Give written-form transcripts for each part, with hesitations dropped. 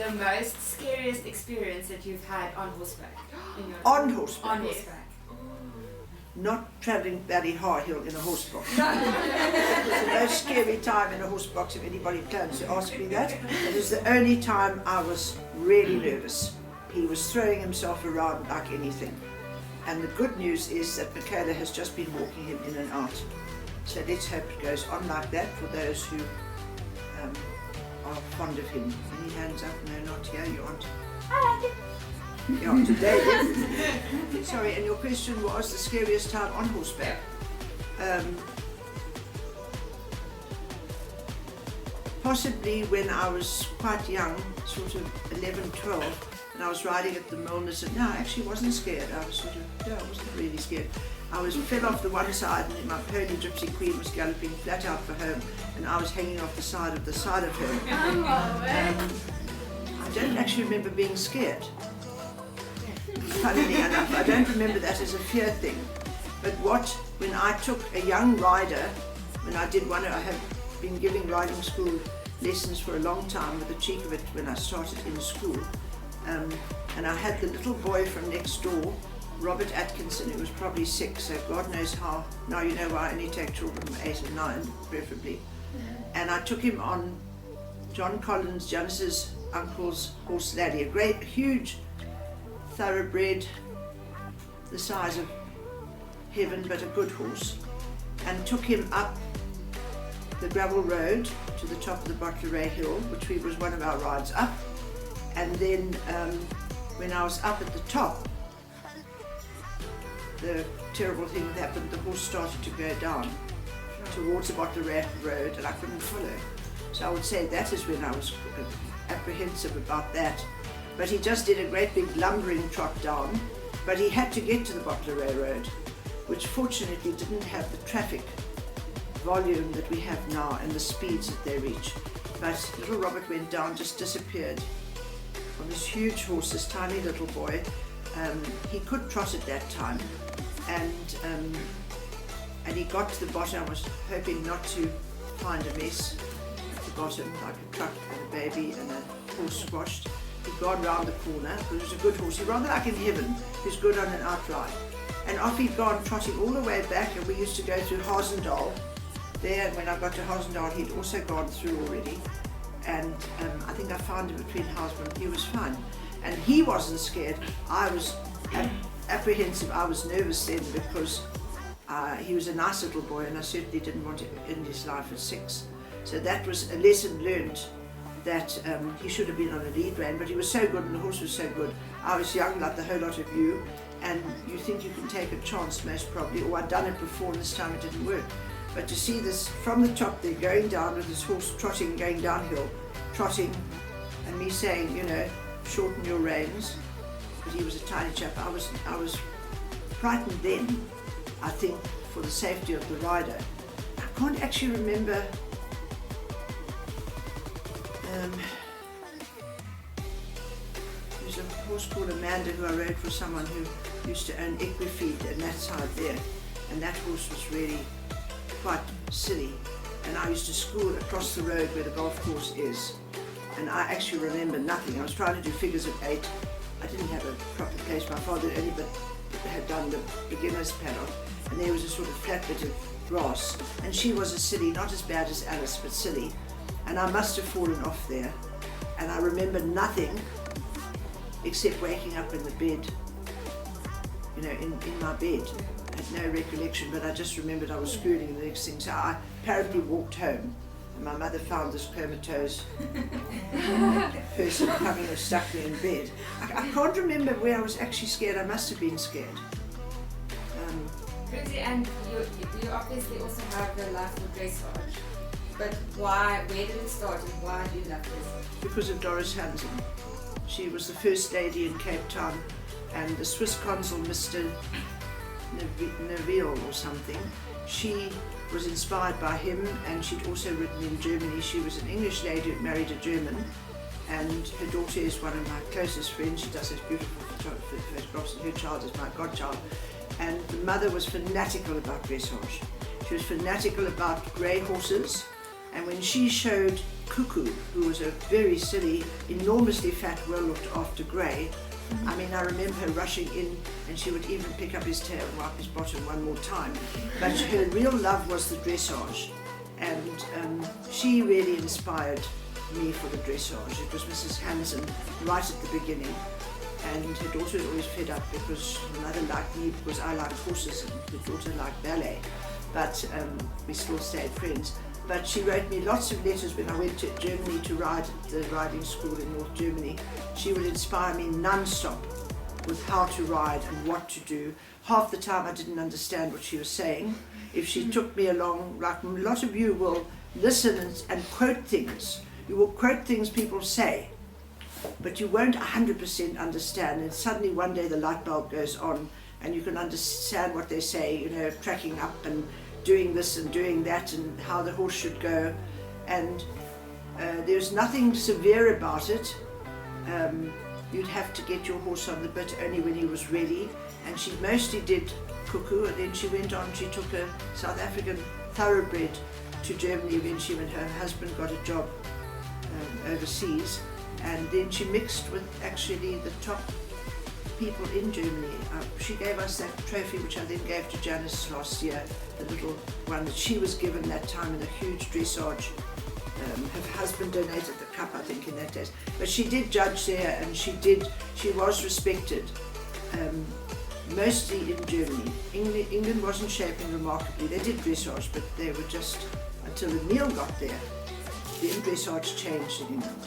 The most scariest experience that you've had on horseback? On horseback? On horseback. Not travelling very high hill in a horse box. It was the most scary time in a horse box, if anybody plans to ask me that. It was the only time I was really nervous. He was throwing himself around like anything. And the good news is that Michaela has just been walking him in and out. So let's hope it goes on like that for those who are fond of him. Any hands up? No, not here. You aren't. I like it. Yeah, today. Sorry, and your question was the scariest time on horseback. Possibly when I was quite young, sort of 11, 12, and I was riding at the Milners, and no, I actually wasn't scared. I was sort of, no, I wasn't really scared. I fell off the one side, and my pony Gypsy Queen was galloping flat out for home, and I was hanging off the side of her. I don't actually remember being scared. Funnily enough, I don't remember that as a fear thing. But when I took a young rider, when I have been giving riding school lessons for a long time with the cheek of it when I started in school, and I had the little boy from next door, Robert Atkinson, who was probably 6, so God knows how. Now you know why I only take children from 8 and 9, preferably. And I took him on John Collins, Janice's uncle's horse Laddie, a great, huge thoroughbred, the size of heaven, but a good horse, and took him up the gravel road to the top of the Bottleray Hill, which was one of our rides up. And then when I was up at the top, the terrible thing that happened, the horse started to go down towards the Bottleray Road, and I couldn't follow. So I would say that is when I was apprehensive about that. But he just did a great big lumbering trot down, but he had to get to the Bottleray Road, which fortunately didn't have the traffic volume that we have now and the speeds that they reach. But little Robert went down, just disappeared on this huge horse, this tiny little boy. He could trot at that time, and he got to the bottom. I was hoping not to find a mess at the bottom, like a truck and a baby and a horse squashed. He'd gone round the corner, but it was a good horse. He rather like in heaven, he's good on an outright. And off he'd gone trotting all the way back, and we used to go through Harsendal there, and when I got to Harsendal he'd also gone through already. And I think I found him between housemen. He was fine. And he wasn't scared. I was apprehensive. I was nervous then because he was a nice little boy, and I certainly didn't want to end his life at 6. So that was a lesson learned, that he should have been on a lead rein, but he was so good and the horse was so good. I was young like the whole lot of you, and you think you can take a chance most probably, or I'd done it before and this time it didn't work. But to see this from the top there, going down with this horse trotting, going downhill, trotting, and me saying, you know, shorten your reins, but he was a tiny chap. I was frightened then, I think, for the safety of the rider. I can't actually remember. There's a horse called Amanda who I rode for someone who used to own Equestrian and that side there, and that horse was really quite silly, and I used to school across the road where the golf course is, and I actually remember nothing. I was trying to do figures of 8. I didn't have a proper place. My father only but had done the beginner's paddock, and there was a sort of flat bit of grass, and she was a silly, not as bad as Alice, but silly, and I must have fallen off there, and I remember nothing except waking up in the bed, you know, in my bed. I had no recollection, but I just remembered I was schooling the next thing, so I apparently walked home, and my mother found this comatose person coming and stuck me in bed. I can't remember where I was actually scared. I must have been scared. Brunsi, and you obviously also have the life of dressage, but why, where did it start and why do you love this? Because of Doris Hansen. She was the first lady in Cape Town, and the Swiss consul, Mr. Neville or something, she was inspired by him, and she'd also written in Germany. She was an English lady who married a German, and her daughter is one of my closest friends. She does those beautiful photographs, and her child is my godchild. and the mother was fanatical about dressage. She was fanatical about grey horses, and when she showed Cuckoo, who was a very silly, enormously fat, well looked after grey, I mean, I remember her rushing in, and she would even pick up his tail and wipe his bottom one more time. But her real love was the dressage, and she really inspired me for the dressage. It was Mrs. Hansen right at the beginning, and her daughter was always fed up because the mother liked me because I liked horses and the daughter liked ballet. But we still stayed friends. But she wrote me lots of letters when I went to Germany to ride at the riding school in North Germany. She would inspire me non-stop with how to ride and what to do. Half the time I didn't understand what she was saying. If she took me along, like a lot of you will listen and quote things. You will quote things people say, but you won't 100% understand. And suddenly one day the light bulb goes on and you can understand what they say, you know, tracking up and doing this and doing that and how the horse should go. And there's nothing severe about it. You'd have to get your horse on the bit only when he was ready. And she mostly did Cuckoo, and then she went on, she took a South African thoroughbred to Germany eventually when her husband got a job overseas. And then she mixed with actually the top people in Germany. She gave us that trophy, which I then gave to Janice last year, the little one that she was given that time in a huge dressage. Her husband donated the cup, I think, in that days. But she did judge there, and she was respected, mostly in Germany. England wasn't shaping remarkably. They did dressage, but they were just, until Emil got there, the dressage changed in England.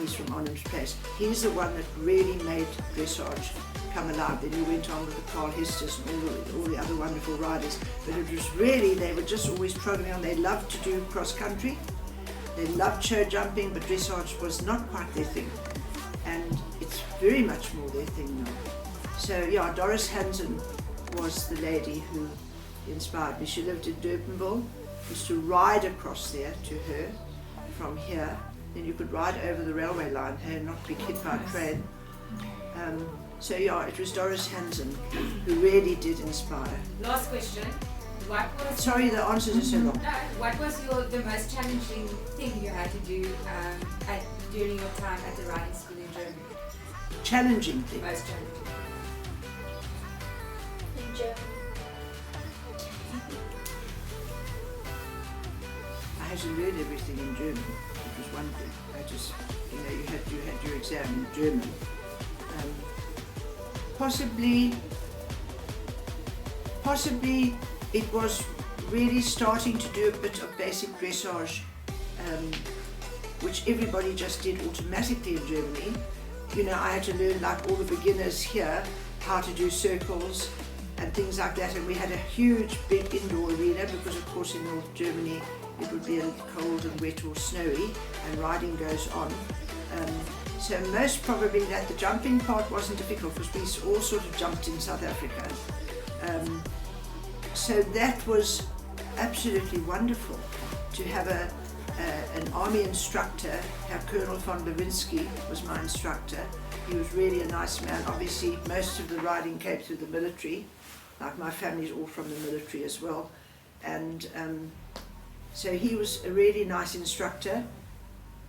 He's from Arnim's place. He's the one that really made dressage come alive. Then he went on with the Carl Hesters and all the other wonderful riders. But it was really, they were just always programming on. They loved to do cross country. They loved show jumping, but dressage was not quite their thing. And it's very much more their thing now. So yeah, Doris Hansen was the lady who inspired me. She lived in Durbanville. I used to ride across there to her from here. Then you could ride over the railway line and not be hit by a train. So yeah, it was Doris Hansen who really did inspire. Last question. What was Sorry, the answers are so long. No, what was the most challenging thing you had to do during your time at the riding school in Germany? Challenging thing? Most challenging. In Germany. I had to learn everything in German. It was one thing. I just, you know, you had your exam in German. Possibly it was really starting to do a bit of basic dressage, which everybody just did automatically in Germany. You know, I had to learn, like all the beginners here, how to do circles and things like that. And we had a huge, big indoor arena because, of course, in North Germany it would be a little cold and wet or snowy, and riding goes on. So most probably that the jumping part wasn't difficult because we all sort of jumped in South Africa. So that was absolutely wonderful to have an army instructor. Herr Colonel von Lewinsky was my instructor. He was really a nice man. Obviously most of the riding came through the military, like my family's all from the military as well. And so he was a really nice instructor.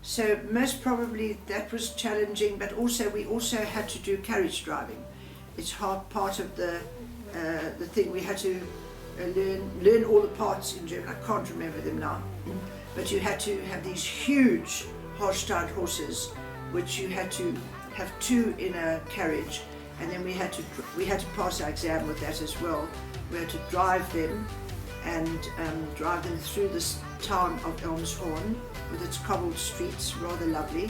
So most probably that was challenging, but also we also had to do carriage driving. It's part of the thing. We had to learn all the parts in German. I can't remember them now. But you had to have these huge Holstein horses, which you had to have two in a carriage, and then we had to pass our exam with that as well. We had to drive them and drive them through this town of Elmshorn with its cobbled streets, rather lovely.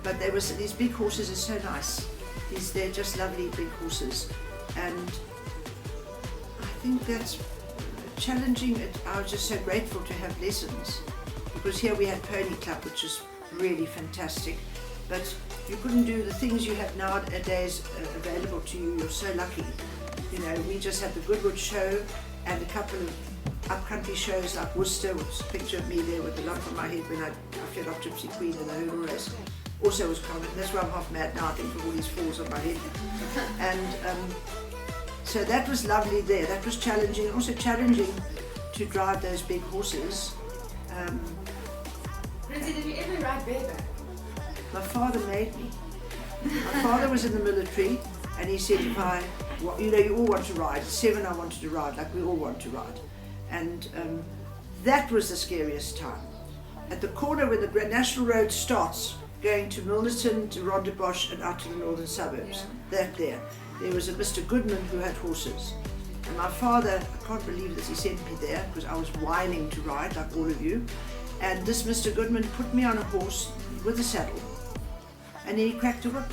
But these big horses are so nice. They're just lovely big horses, and I think that's challenging. I was just so grateful to have lessons, because here we had Pony Club, which is really fantastic, but you couldn't do the things you have nowadays available to you. You're so lucky. You know, we just had the Goodwood show and a couple of up-country shows like Worcester, which is a picture of me there with the lump on my head when I fed off Gypsy Queen in the hurdle race. Also was common. That's why I'm half mad now, I think, for all these falls on my head. And So that was lovely there. That was challenging, and also challenging to drive those big horses. Brunsi, did you ever ride bareback? My father made me. My father was in the military, and he said, if I, you know, you all want to ride. At 7 I wanted to ride, like we all want to ride. And that was the scariest time. At the corner where the National Road starts, going to Milnerton, to Rondebosch, and out to the northern suburbs, there was a Mr. Goodman who had horses. And my father, I can't believe this, he sent me there because I was whining to ride, like all of you. And this Mr. Goodman put me on a horse with a saddle. And then he cracked a whip.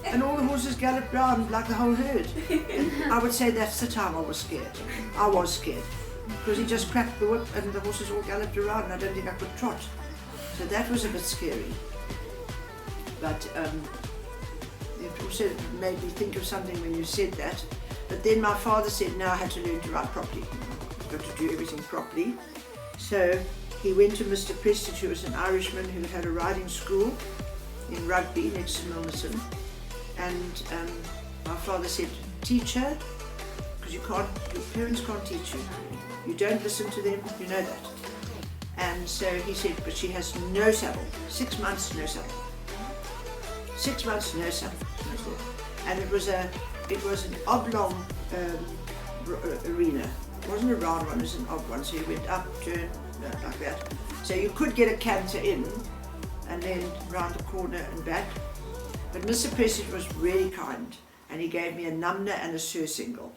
And all the horses galloped round like the whole herd. And I would say that's the time I was scared. I was scared. Because he just cracked the whip and the horses all galloped around and I don't think I could trot. So that was a bit scary. But it also made me think of something when you said that. But then my father said, no, I had to learn to ride properly. I've got to do everything properly. So he went to Mr. Prestige, who was an Irishman who had a riding school in Rugby next to Milnerton. And my father said, teach her, because your parents can't teach you. You don't listen to them, you know that. And so he said, but she has no saddle. 6 months, no saddle. 6 months, no saddle. And it was an oblong arena. It wasn't a round one, it was an odd one. So you went up, turn, like that. So you could get a canter in and then round the corner and back. But Mr. Prestige was really kind and he gave me a numna and a surcingle.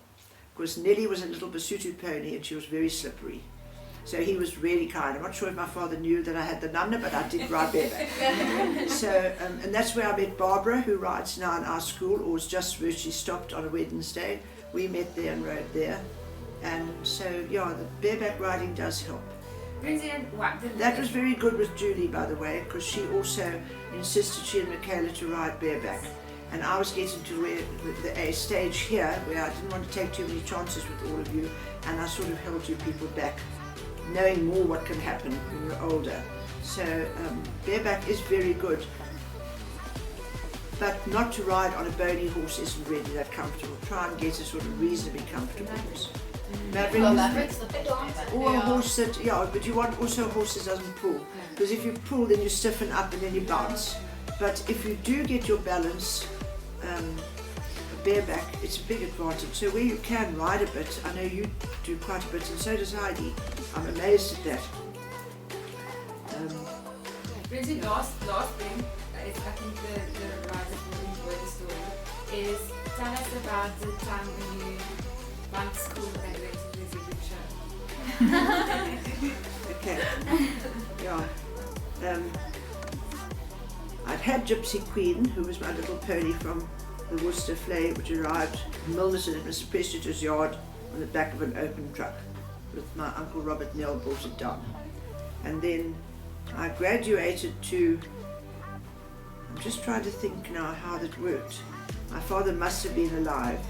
Because Nellie was a little Basutu pony and she was very slippery. So he was really kind. I'm not sure if my father knew that I had the numna, but I did ride bareback. So, and that's where I met Barbara, who rides now in our school, or was just where she stopped on a Wednesday. We met there and rode there. And so, yeah, the bareback riding does help. That was very good with Julie, by the way, because she also insisted, she and Michaela, to ride bareback. And I was getting to a stage here where I didn't want to take too many chances with all of you, and I sort of held you people back, knowing more what can happen when you're older. So bareback is very good, but not to ride on a bony horse isn't really that comfortable. Try and get a sort of reasonably comfortable horse. Or a horse that, but you want also a horse that doesn't pull, because if you pull then you stiffen up and then you bounce. But if you do get your balance bareback, it's a big advantage. So where you can ride a bit, I know you do quite a bit, and so does Heidi. I'm amazed at that. Brunsi, last thing, is I think the riders will enjoy the story, is tell us about the time when you bunked school and went to the exhibit show. Okay. Yeah. I'd had Gypsy Queen, who was my little pony from the Worcester Flay, which arrived in Milnerton at Mr. Prestige's yard on the back of an open truck with my Uncle Robert Nell brought it down. And then I graduated to, I'm just trying to think now how that worked. My father must have been alive.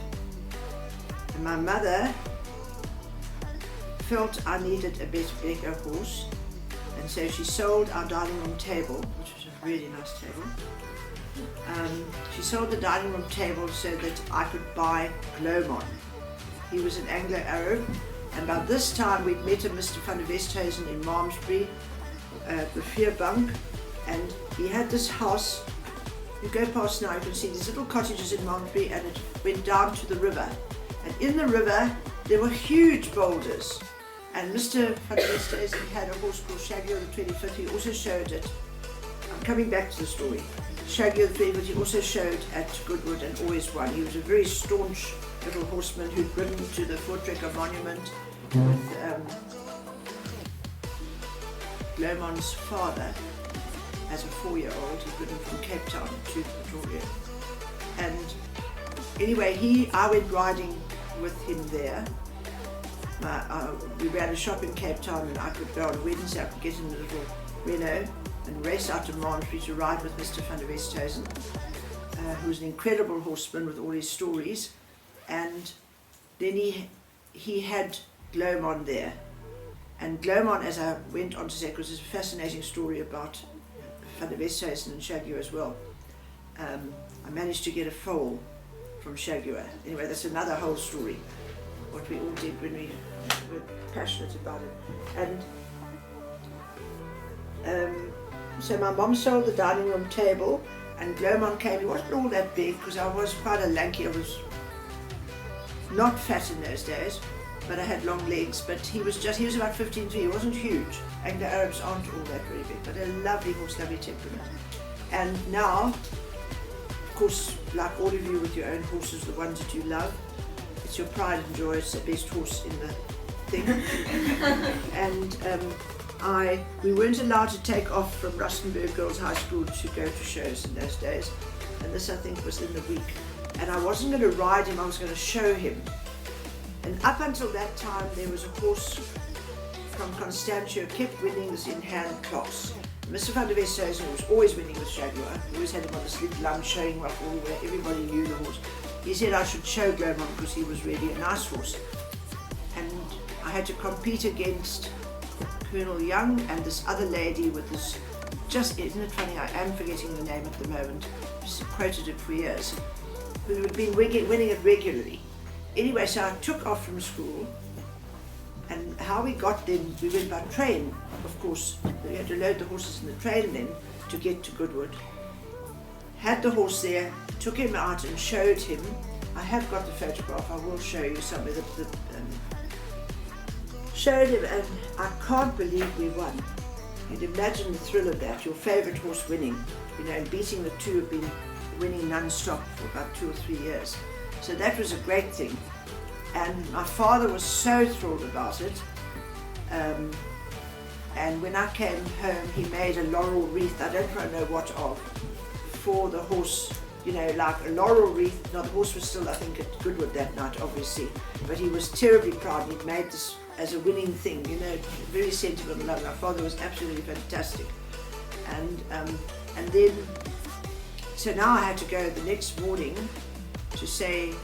And my mother felt I needed a bigger horse. And so she sold our dining room table, which was a really nice table. She sold the dining room table so that I could buy Glomon. He was an Anglo-Arab, and by this time we'd met a Mr. van der Westhuizen in Malmesbury, the Vierbunk, and he had this house. You go past now, you can see these little cottages in Malmesbury, and it went down to the river. And in the river there were huge boulders. And Mr. van der Westhuizen had a horse called Shaggy on the 25th. He also showed it. I'm coming back to the story. Shaggy on the 25th, he also showed at Goodwood and always won. He was a very staunch little horseman who'd ridden to the Voortrekker Monument with Glomon's father as a 4-year-old. He'd ridden from Cape Town to Pretoria. And anyway, I went riding with him there. We ran a shop in Cape Town, and I could go on Wednesday, I could get in a little Renault and race out to Malmesbury to ride with Mr. van der Westhuizen, who was an incredible horseman with all his stories. And then he had Glomon there. And Glomon, as I went on to say, because there's a fascinating story about van der Westhuizen and Shaggy as well. I managed to get a foal from Shagua. Anyway, that's another whole story, what we all did when we were passionate about it. And so my mom sold the dining room table, and Glomon came. He wasn't all that big because I was quite a lanky, I was not fat in those days, but I had long legs, but he was about 15 feet, he wasn't huge. Anglo-Arabs aren't all that very big, but a lovely horse, lovely temperament. And now, of course, like all of you with your own horses, the ones that you love, it's your pride and joy, it's the best horse in the thing. And we weren't allowed to take off from Rustenburg Girls High School to go to shows in those days, and this I think was in the week. And I wasn't going to ride him, I was going to show him. And up until that time there was a horse from Constantia who kept winning this in-hand class. Mr. van der Westhuizen was always winning with Shagua. He always had him on the slip lamb showing off all the way, everybody knew the horse. He said I should show Glomon because he was really a nice horse. And I had to compete against Colonel Young and this other lady with this, just, isn't it funny, I am forgetting the name at the moment, just quoted it for years, who had been winning it regularly. Anyway, so I took off from school, and how we got them, we went by train, of course. We had to load the horses in the train then to get to Goodwood. Had the horse there, took him out and showed him. I have got the photograph, I will show you somewhere. Showed him, and I can't believe we won. You'd imagine the thrill of that, your favourite horse winning, you know, and beating the two who've been winning non-stop for about 2 or 3 years. So that was a great thing. And my father was so thrilled about it. And when I came home, he made a laurel wreath, I don't quite know what of, for the horse, you know, like a laurel wreath. Now the horse was still, I think, at Goodwood that night, obviously, but he was terribly proud. He'd made this as a winning thing, you know, very sentimental. My father was absolutely fantastic. And then, so now I had to go the next morning to say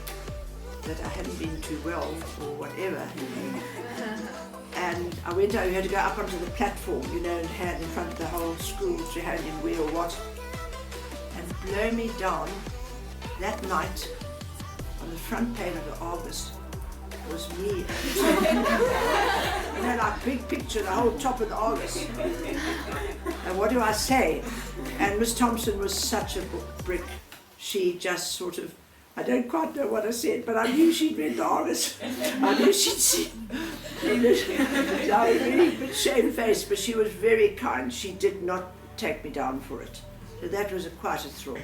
that I hadn't been too well or whatever. And I went out, we had to go up onto the platform, you know, and hand in front of the whole school to hand in where or what. And blow me down, that night, on the front page of the Argus, was me. You know, like big picture, the whole top of the Argus. And what do I say? And Miss Thompson was such a brick. She just sort of, I don't quite know what I said, but I knew she'd read the Argus. I knew she'd seen. I was really a bit shamefaced, but she was very kind. She did not take me down for it. So that was quite a thrill.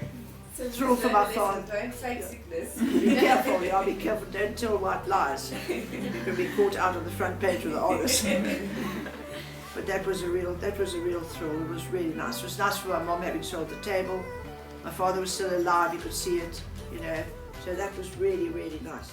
So thrill for my father. Don't fake sickness. Be careful, yeah, be careful. Don't tell white lies. You can be caught out on the front page of the Argus. But that was a real thrill. It was really nice. It was nice for my mom having sold the table. My father was still alive. You could see it, you know. So that was really, really nice.